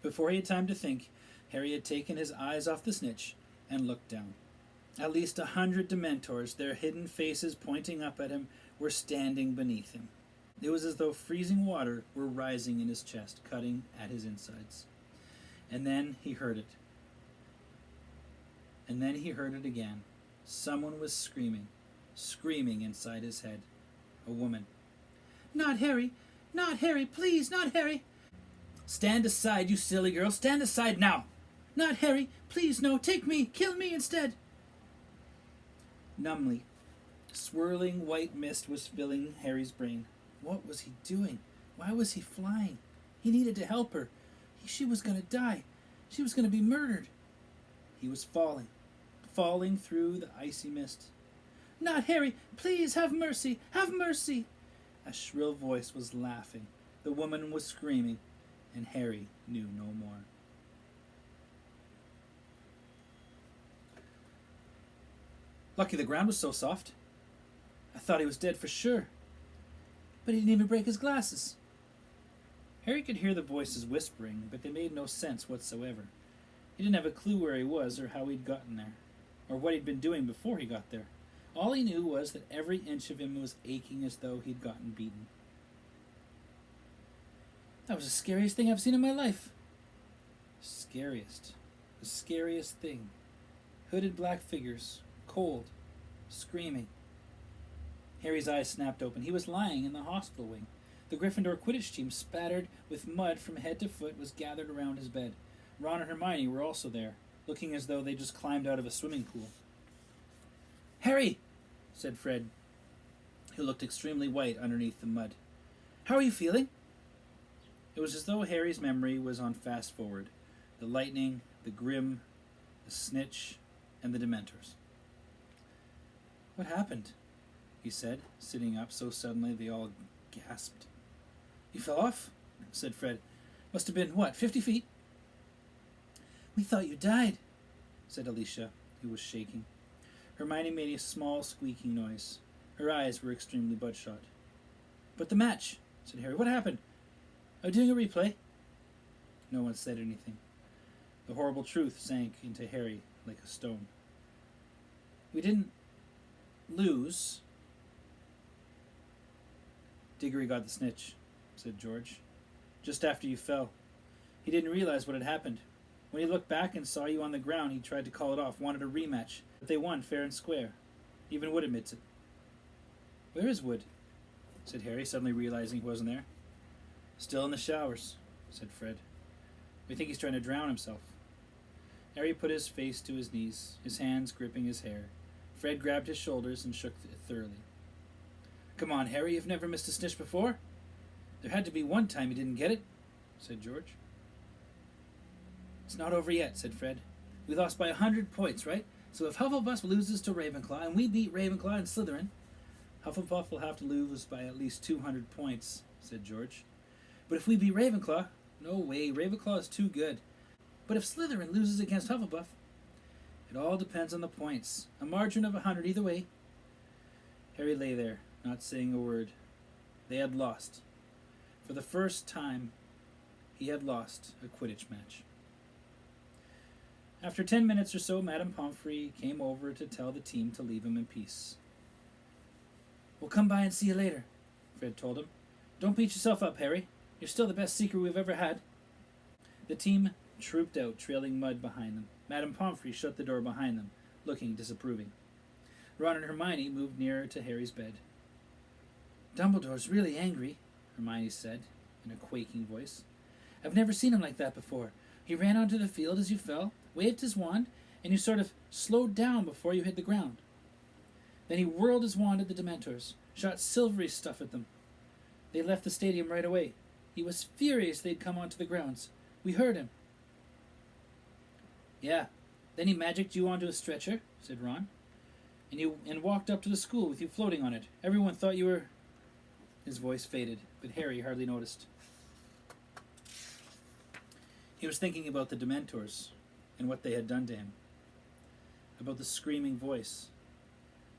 Before he had time to think, Harry had taken his eyes off the snitch and looked down. At least 100 Dementors, their hidden faces pointing up at him, were standing beneath him. It was as though freezing water were rising in his chest, cutting at his insides. And then he heard it. And then he heard it again. Someone was screaming inside his head. A woman. "Not Harry! Not Harry! Please, not Harry!" "Stand aside, you silly girl! Stand aside now!" "Not Harry! Please, no! Take me! Kill me instead!" Numbly, swirling white mist was filling Harry's brain. What was he doing? Why was he flying? He needed to help her. She was going to die. She was going to be murdered. He was falling through the icy mist. "Not Harry! Please, have mercy! Have mercy!" A shrill voice was laughing. The woman was screaming, and Harry knew no more. Lucky the ground was so soft. I thought he was dead for sure. But he didn't even break his glasses. Harry could hear the voices whispering, but they made no sense whatsoever. He didn't have a clue where he was or how he'd gotten there, or what he'd been doing before he got there. All he knew was that every inch of him was aching as though he'd gotten beaten. That was the scariest thing I've seen in my life. Scariest. The scariest thing. Hooded black figures, cold, screaming. Harry's eyes snapped open. He was lying in the hospital wing. The Gryffindor Quidditch team, spattered with mud from head to foot, was gathered around his bed. Ron and Hermione were also there, looking as though they just climbed out of a swimming pool. "Harry!" said Fred, who looked extremely white underneath the mud. "How are you feeling?" It was as though Harry's memory was on fast forward. The lightning, the grim, the snitch, and the Dementors. "What happened?" he said, sitting up so suddenly they all gasped. "You fell off?" said Fred. "Must have been, 50 feet?" "We thought you died," said Alicia, who was shaking. Hermione made a small squeaking noise. Her eyes were extremely bloodshot. "But the match," said Harry. "What happened? Are you doing a replay?" No one said anything. The horrible truth sank into Harry like a stone. "We didn't lose." "Diggory got the snitch," said George. "Just after you fell. He didn't realize what had happened. When he looked back and saw you on the ground, he tried to call it off, wanted a rematch, but they won fair and square. Even Wood admits it." "Where is Wood?" said Harry, suddenly realizing he wasn't there. "Still in the showers," said Fred. "We think he's trying to drown himself." Harry put his face to his knees, his hands gripping his hair. Fred grabbed his shoulders and shook it thoroughly. "Come on, Harry, you've never missed a snitch before." "There had to be one time you didn't get it," said George. "It's not over yet," said Fred. "We lost by 100 points, right? So if Hufflepuff loses to Ravenclaw and we beat Ravenclaw and Slytherin, Hufflepuff will have to lose by at least 200 points, said George. "But if we beat Ravenclaw..." "No way, Ravenclaw is too good." "But if Slytherin loses against Hufflepuff..." "It all depends on the points. A margin of 100 either way." Harry lay there, not saying a word. They had lost. For the first time, he had lost a Quidditch match. After 10 minutes or so, Madame Pomfrey came over to tell the team to leave him in peace. "We'll come by and see you later," Fred told him. "Don't beat yourself up, Harry. You're still the best seeker we've ever had." The team trooped out, trailing mud behind them. Madame Pomfrey shut the door behind them, looking disapproving. Ron and Hermione moved nearer to Harry's bed. "Dumbledore's really angry," Hermione said, in a quaking voice. "I've never seen him like that before. He ran onto the field as you fell, waved his wand, and you sort of slowed down before you hit the ground. Then he whirled his wand at the Dementors, shot silvery stuff at them. They left the stadium right away. He was furious they'd come onto the grounds. We heard him." "Yeah, then he magicked you onto a stretcher," said Ron, and walked up to the school with you floating on it. Everyone thought you were..." His voice faded, but Harry hardly noticed. He was thinking about the Dementors and what they had done to him, about the screaming voice.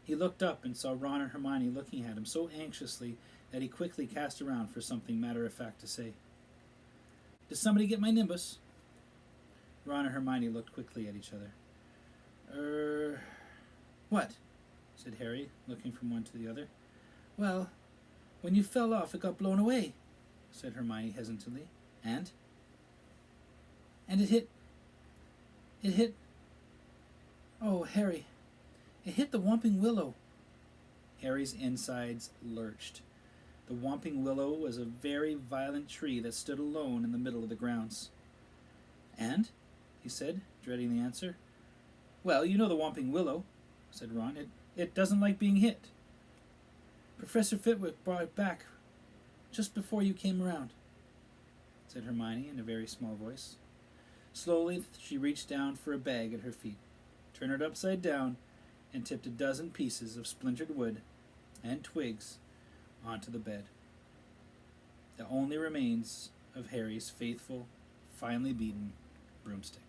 He looked up and saw Ron and Hermione looking at him so anxiously that he quickly cast around for something matter-of-fact to say. "Did somebody get my Nimbus?" Ron and Hermione looked quickly at each other. What? Said Harry, looking from one to the other. Well, when you fell off, it got blown away, said Hermione hesitantly. And? And it hit... Oh, Harry, it hit the Whomping Willow. Harry's insides lurched. The Whomping Willow was a very violent tree that stood alone in the middle of the grounds. And? He said, dreading the answer. Well, you know the Whomping Willow, said Ron. It doesn't like being hit. Professor Fitwick brought it back just before you came around, said Hermione in a very small voice. Slowly, she reached down for a bag at her feet, turned it upside down, and tipped a dozen pieces of splintered wood and twigs onto the bed. The only remains of Harry's faithful, finely beaten broomstick.